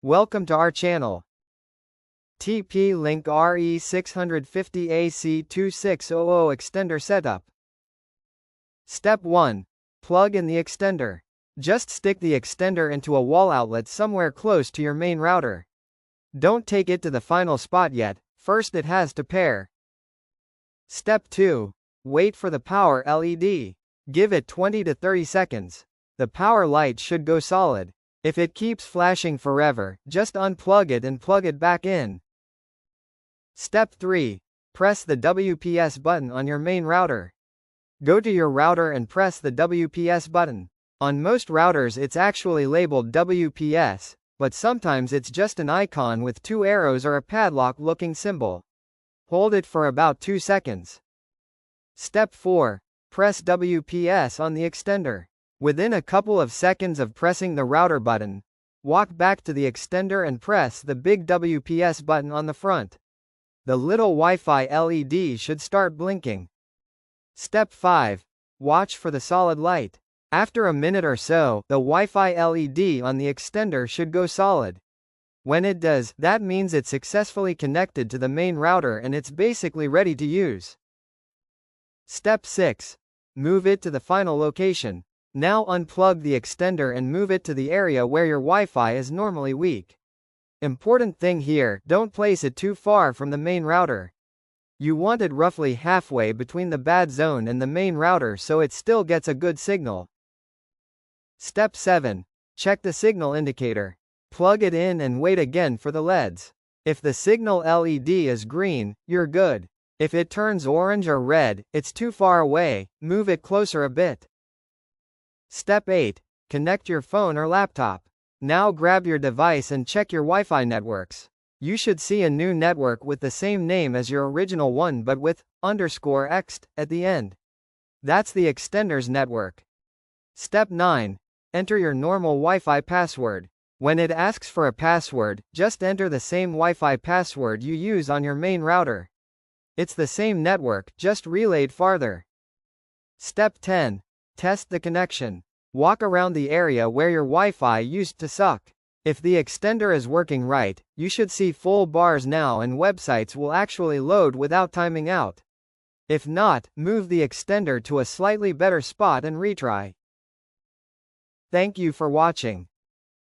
Welcome to our channel. Link RE650 AC2600 extender setup. Step 1. Plug in the extender. Just stick the extender into a wall outlet somewhere close to your main router. Don't take it to the final spot yet, first it has to pair. Step 2. Wait for the power LED. Give it 20 to 30 seconds. The power light should go solid. If it keeps flashing forever, just unplug it and plug it back in. Step 3. Press the WPS button on your main router. Go to your router and press the WPS button. On most routers it's actually labeled WPS, but sometimes it's just an icon with two arrows or a padlock-looking symbol. Hold it for about 2 seconds. Step 4. Press WPS on the extender. Within a couple of seconds of pressing the router button, walk back to the extender and press the big WPS button on the front. The little Wi-Fi LED should start blinking. Step 5. Watch for the solid light. After a minute or so, the Wi-Fi LED on the extender should go solid. When it does, that means it's successfully connected to the main router and it's basically ready to use. Step 6. Move it to the final location. Now unplug the extender and move it to the area where your Wi-Fi is normally weak. Important thing here, don't place it too far from the main router. You want it roughly halfway between the bad zone and the main router so it still gets a good signal. Step 7. Check the signal indicator. Plug it in and wait again for the LEDs. If the signal LED is green, you're good. If it turns orange or red, it's too far away, move it closer a bit. Step 8. Connect your phone or laptop. Now grab your device and check your Wi-Fi networks. You should see a new network with the same name as your original one but with _ext at the end. That's the extender's network. Step 9. Enter your normal Wi-Fi password. When it asks for a password, just enter the same Wi-Fi password you use on your main router. It's the same network, just relayed farther. Step 10. Test the connection. Walk around the area where your Wi-Fi used to suck. If the extender is working right, you should see full bars now and websites will actually load without timing out. If not, move the extender to a slightly better spot and retry. Thank you for watching.